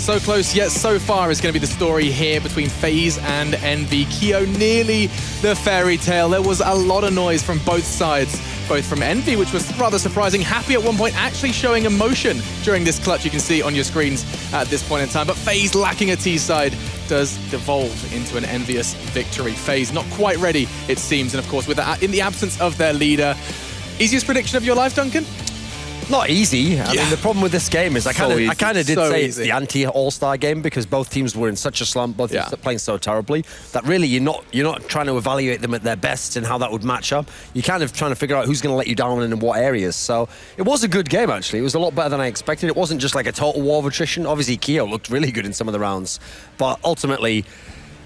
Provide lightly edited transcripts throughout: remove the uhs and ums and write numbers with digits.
So close, yet so far is going to be the story here between FaZe and Envy. Keo nearly the fairy tale. There was a lot of noise from both sides, both from Envy, which was rather surprising. Happy at one point, actually showing emotion during this clutch you can see on your screens at this point in time. But FaZe lacking a T side does devolve into an EnVyUs victory. FaZe not quite ready, it seems. And of course, in the absence of their leader, easiest prediction of your life, Duncan? Not easy. I mean, the problem with this game is I kind of did say it's the anti-All-Star game because both teams were in such a slump, both teams playing so terribly that really you're not trying to evaluate them at their best and how that would match up. You're kind of trying to figure out who's going to let you down and in what areas. So it was a good game actually. It was a lot better than I expected. It wasn't just like a total war of attrition. Obviously, Keo looked really good in some of the rounds, but ultimately,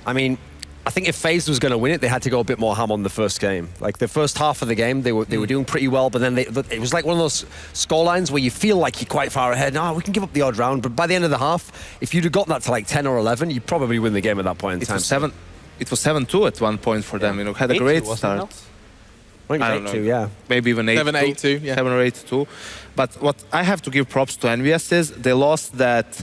I mean, I think if FaZe was going to win it, they had to go a bit more ham on the first game. Like the first half of the game, they were doing pretty well, but then it was like one of those score lines where you feel like you're quite far ahead. No, we can give up the odd round, but by the end of the half, if you'd have got that to like 10 or 11, you'd probably win the game at that point in time. It was 7-2 at one point for them. You know, had a great start. I think 8-2, yeah. Maybe even 8-2. 7-8-2, yeah. 7 or 8-2. But what I have to give props to EnVyUs is they lost that.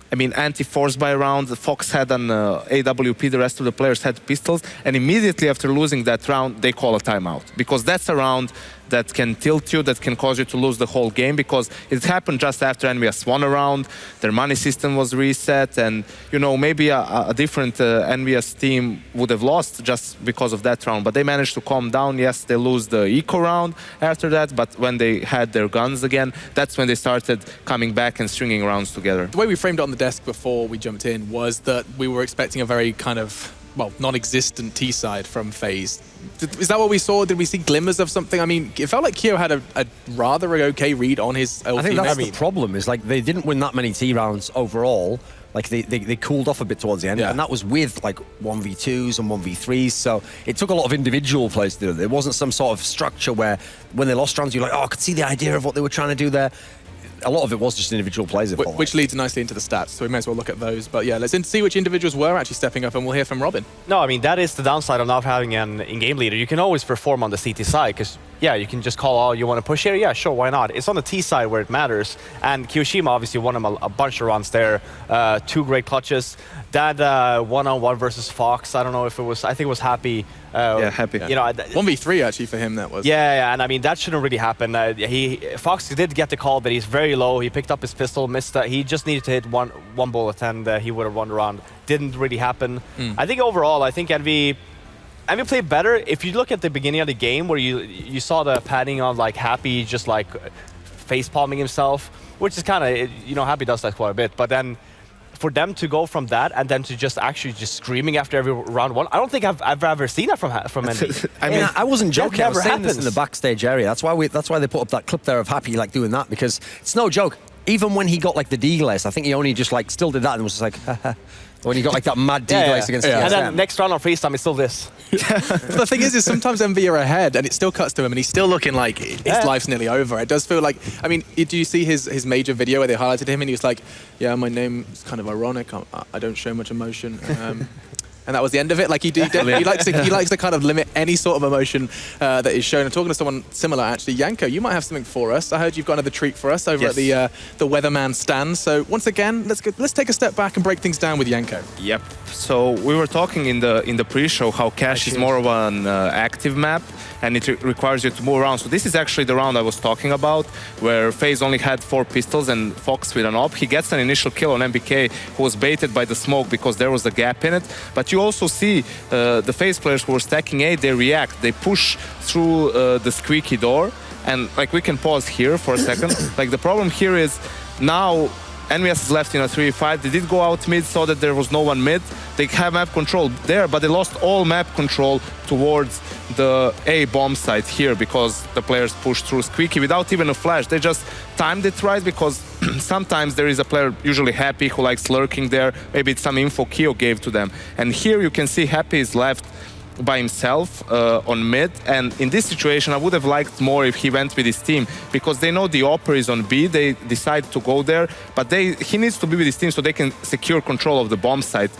I mean, anti-force buy round. Fox had an AWP, the rest of the players had pistols, and immediately after losing that round, they call a timeout. Because that's a round that can tilt you, that can cause you to lose the whole game, because it happened just after EnVyUs won a round, their money system was reset, and, you know, maybe a different EnVyUs team would have lost just because of that round, but they managed to calm down. Yes, they lose the eco round after that, but when they had their guns again, that's when they started coming back and stringing rounds together. The way we framed it on the desk before we jumped in was that we were expecting a very kind of, well, non-existent T side from FaZe. Is that what we saw? Did we see glimmers of something? I mean, it felt like Keo had a rather okay read on his LP. I think that's the problem, is like they didn't win that many T rounds overall. Like they cooled off a bit towards the end, and that was with like 1v2s and 1v3s. So it took a lot of individual plays to do it. There wasn't some sort of structure where when they lost rounds, you're like, oh, I could see the idea of what they were trying to do there. A lot of it was just individual plays. Which leads nicely into the stats, so we may as well look at those. But yeah, let's see which individuals were actually stepping up, and we'll hear from Robin. No, I mean, that is the downside of not having an in-game leader. You can always perform on the CT side, because, yeah, you can just call, oh, you want to push here? Yeah, sure, why not? It's on the T side where it matters. And Kiyoshima obviously won him a bunch of runs there. 2 great clutches. That one-on-one versus Fox, I don't know if it was, I think it was Happy. Yeah, Happy. You know, 1v3 actually for him, that was. Yeah, and I mean, that shouldn't really happen. Fox did get the call, but he's very low. He picked up his pistol, missed that. He just needed to hit one bullet, and he would have won the round. Didn't really happen. I think overall, I think Envy played better. If you look at the beginning of the game where you saw the padding on like Happy just like face palming himself, which is kind of, you know, Happy does that quite a bit. But then for them to go from that and then to just actually just screaming after every round one, I don't think I've ever seen that from Envy. I mean, I wasn't joking. I was saying this in the backstage area. That's why they put up that clip there of Happy like doing that, because it's no joke. Even when he got like the D-glaze, I think he only just like still did that and was just like, when he got like that mad D-glaze against And then next round on freestyle, it's still this. The thing is sometimes Envy are ahead and it still cuts to him and he's still looking like his life's nearly over. It does feel like, I mean, do you see his major video where they highlighted him and he was like, yeah, my name is kind of ironic. I don't show much emotion. And that was the end of it. Like he likes to kind of limit any sort of emotion that is shown. I'm talking to someone similar actually. Yanko, you might have something for us. I heard you've got another treat for us over at the Weatherman stand. So once again, let's take a step back and break things down with Yanko. Yep. So we were talking in the pre-show how Cash is more of an active map, and it requires you to move around. So this is actually the round I was talking about, where FaZe only had 4 pistols and Fox with an op. He gets an initial kill on MBK, who was baited by the smoke because there was a gap in it. But you also see the FaZe players who were stacking A, they react. They push through the squeaky door. And like we can pause here for a second. Like the problem here is now EnVyUs is left in a 3v5. They did go out mid, saw that there was no one mid. They have map control there, but they lost all map control towards the A bomb site here because the players pushed through squeaky without even a flash. They just timed it right because sometimes there is a player, usually Happy, who likes lurking there. Maybe it's some info Keo gave to them. And here you can see Happy is left by himself on mid, and in this situation I would have liked more if he went with his team, because they know the Opera is on B. They decide to go there, but he needs to be with his team so they can secure control of the bomb site.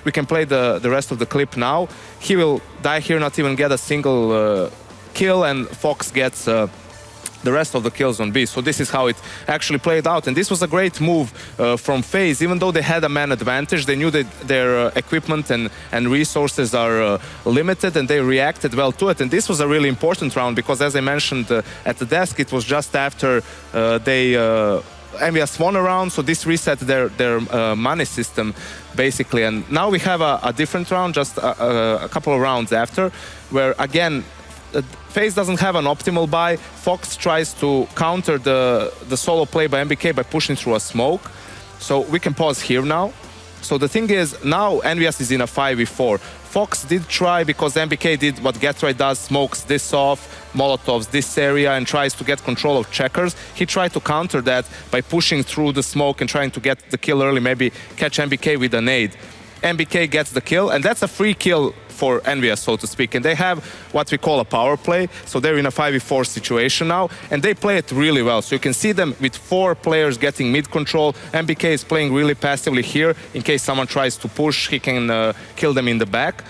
We can play the rest of the clip now. He will die here, not even get a single kill, and Fox gets the rest of the kills on B. So this is how it actually played out. And this was a great move from FaZe. Even though they had a man advantage, they knew that their equipment and resources are limited, and they reacted well to it. And this was a really important round because, as I mentioned at the desk, it was just after EnVyUs won a round, so this reset their money system, basically. And now we have a different round, just a couple of rounds after, where, again, FaZe doesn't have an optimal buy. Fox tries to counter the solo play by MBK by pushing through a smoke. So we can pause here now. So the thing is, now EnVyUs is in a 5v4. Fox did try, because MBK did what GetRight does, smokes this off, Molotovs this area, and tries to get control of checkers. He tried to counter that by pushing through the smoke and trying to get the kill early, maybe catch MBK with a nade. MBK gets the kill, and that's a free kill for EnVyUs, so to speak. And they have what we call a power play, so they're in a 5v4 situation now, and they play it really well. So you can see them with 4 players getting mid control. MBK is playing really passively here. In case someone tries to push, he can kill them in the back.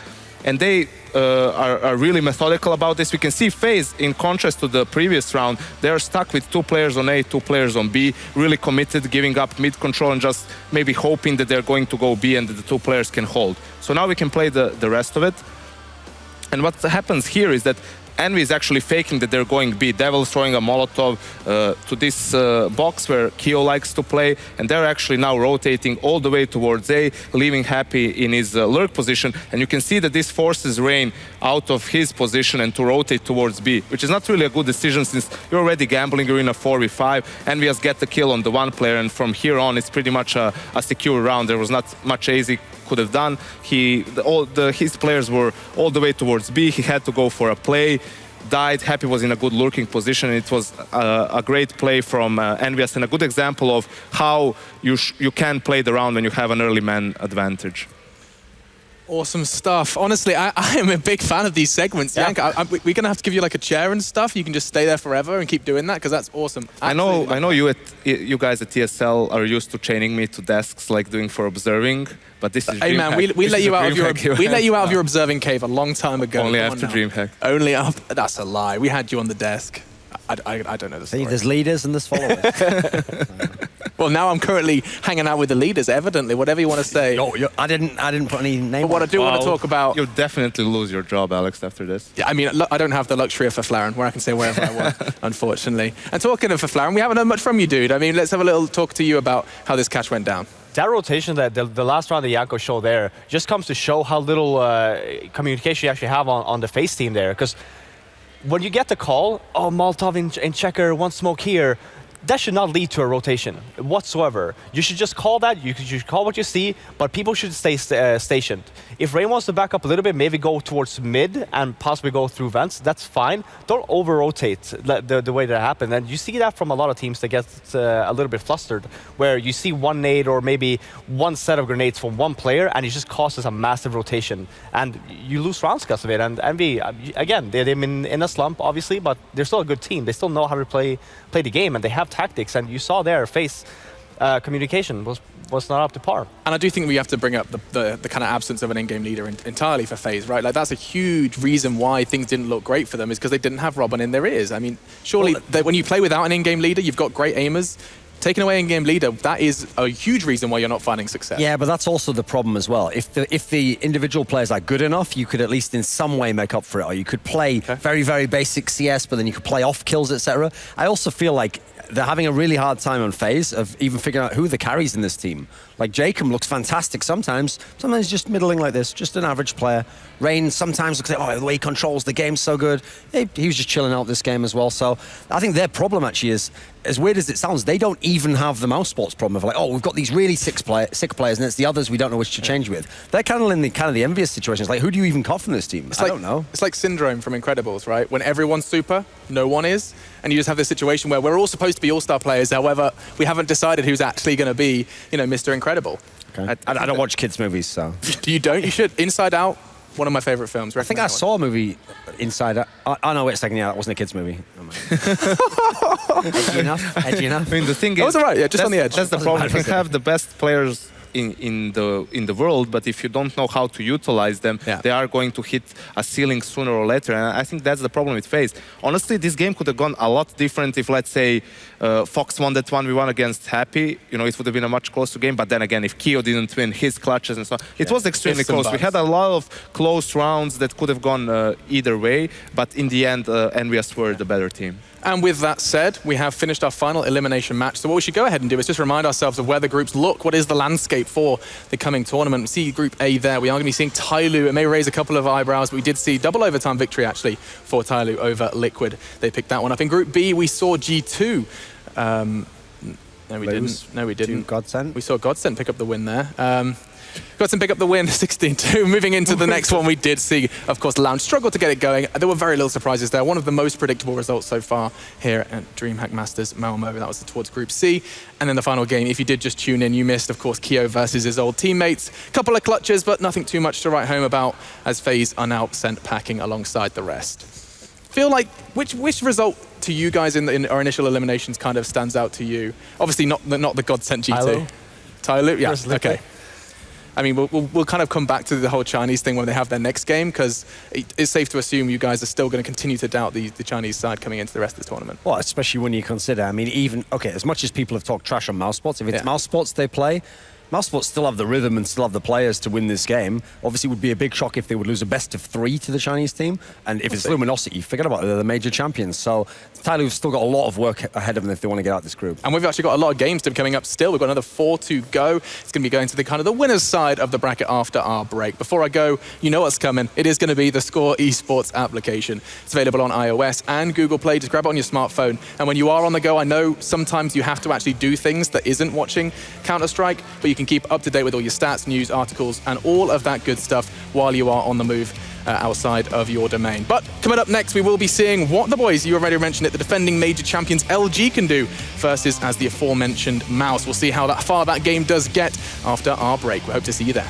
And they are really methodical about this. We can see FaZe, in contrast to the previous round, they're stuck with 2 players on A, 2 players on B, really committed, giving up mid control and just maybe hoping that they're going to go B and that the 2 players can hold. So now we can play the rest of it. And what happens here is that Envy is actually faking that they're going B. Devil's throwing a Molotov to this box where Keo likes to play, and they're actually now rotating all the way towards A, leaving Happy in his lurk position. And you can see that this forces Rain out of his position and to rotate towards B, which is not really a good decision since you're already gambling, you're in a 4v5. EnVyUs get the kill on the 1 player, and from here on it's pretty much a secure round. There was not much easy could have done. His players were all the way towards B. He had to go for a play, died. Happy was in a good lurking position. It was a great play from EnVyUs and a good example of how you can play the round when you have an early man advantage. Awesome stuff. Honestly, I am a big fan of these segments. Yeah. Yank, we're going to have to give you like a chair and stuff. You can just stay there forever and keep doing that because that's awesome. Absolutely. I know you guys at TSL are used to chaining me to desks like doing for observing, but this is Hey man, we let you out of your observing cave a long time ago. Only after DreamHack. Only after. That's a lie. We had you on the desk. I don't know the story. See, there's leaders and there's followers. Well, now I'm currently hanging out with the leaders, evidently, whatever you want to say. No, I didn't put any name. But what I do want to talk about... You'll definitely lose your job, Alex, after this. Yeah, I mean, I don't have the luxury of FaFlaren, where I can say wherever I want, unfortunately. And talking of FaFlaren, we haven't heard much from you, dude. I mean, let's have a little talk to you about how this catch went down. That rotation, that the last round that Janko showed there, just comes to show how little communication you actually have on the FaZe team there. Because when you get the call, oh, Molotov in checker, 1 smoke here, that should not lead to a rotation whatsoever. You should just call that, you should call what you see, but people should stay stationed. If Rain wants to back up a little bit, maybe go towards mid and possibly go through vents, that's fine. Don't over-rotate the way that happened. And you see that from a lot of teams that get a little bit flustered, where you see 1 nade or maybe 1 set of grenades from 1 player, and it just causes a massive rotation. And you lose rounds because of it. And Envy, again, they're in a slump, obviously, but they're still a good team. They still know how to play the game, and they have tactics, and you saw there FaZe communication was not up to par. And I do think we have to bring up the kind of absence of an in-game leader entirely for FaZe, right? Like that's a huge reason why things didn't look great for them, is because they didn't have Robin in their ears. I mean, surely when you play without an in-game leader, you've got great aimers. Taking away in-game leader, that is a huge reason why you're not finding success. Yeah, but that's also the problem as well. If the individual players are good enough, you could at least in some way make up for it. Or you could play very, very basic CS, but then you could play off kills, etc. I also feel like they're having a really hard time on FaZe of even figuring out who the carries in this team. Like Jacob looks fantastic sometimes just middling like this, just an average player. Rain sometimes looks like, oh, the way he controls the game so good. He was just chilling out this game as well. So I think their problem actually is, as weird as it sounds, they don't even have the mouse sports problem of like, oh, we've got these really sick players and it's the others we don't know which to change with. They're kind of in the envious situations. Like, who do you even cut from this team? I don't know. It's like Syndrome from Incredibles, right? When everyone's super, no one is. And you just have this situation where we're all supposed to be all-star players. However, we haven't decided who's actually going to be, Mr. Incredible. Okay. I don't watch kids' movies, so. You don't? You should. Inside Out, one of my favorite films. I think I saw a movie, Inside Out. Oh, no, wait a second. Yeah, that wasn't a kids' movie. Edgy enough. I mean, the thing is... That was all right, yeah, just on the edge. That's the problem. You can have the best players in the world, but if you don't know how to utilize them, they are going to hit a ceiling sooner or later. And I think that's the problem with FaZe. Honestly, this game could have gone a lot different if, let's say, Fox won that 1v1 against Happy. You know, it would have been a much closer game. But then again, if Keo didn't win his clutches and so on, it was extremely close. We had a lot of close rounds that could have gone either way. But in the end, EnVyUs were the better team. And with that said, we have finished our final elimination match. So what we should go ahead and do is just remind ourselves of where the groups look. What is the landscape for the coming tournament? We see Group A there. We are going to be seeing Tyloo. It may raise a couple of eyebrows, but we did see double overtime victory, actually, for Tyloo over Liquid. They picked that one up. In Group B, we saw G2. No, we didn't. No, we didn't. Godsend. We saw Godsend pick up the win there. Godsend pick up the win, 16-2. Moving into the next one, we did see, of course, Lounge struggle to get it going. There were very little surprises there. One of the most predictable results so far here at DreamHack Masters Malmö. That was towards Group C. And then the final game, if you did just tune in, you missed, of course, Keo versus his old teammates. Couple of clutches, but nothing too much to write home about, as FaZe are now sent packing alongside the rest. Feel like, which result to you guys in our initial eliminations kind of stands out to you? Obviously not the Godsend G2. Tyloo? Yeah, okay. I mean, we'll kind of come back to the whole Chinese thing when they have their next game, because it's safe to assume you guys are still going to continue to doubt the Chinese side coming into the rest of the tournament. Well, especially when you consider, I mean, even, okay, as much as people have talked trash on Mousesports, if it's Mousesports they play, Mousesports still have the rhythm and still have the players to win this game. Obviously, it would be a big shock if they would lose a best of 3 to the Chinese team. And if it's Luminosity, forget about it, they're the major champions. So Tyloo's still got a lot of work ahead of them if they want to get out of this group. And we've actually got a lot of games to be coming up still. We've got another 4 to go. It's going to be going to the kind of the winners side of the bracket after our break. Before I go, you know what's coming. It is going to be the Score eSports application. It's available on iOS and Google Play. Just grab it on your smartphone. And when you are on the go, I know sometimes you have to actually do things that isn't watching Counter-Strike, but you can keep up to date with all your stats, news, articles, and all of that good stuff while you are on the move outside of your domain. But coming up next, we will be seeing what the boys, you already mentioned it, the defending major champions LG can do versus as the aforementioned Mouse. We'll see how far that game does get after our break. We hope to see you there.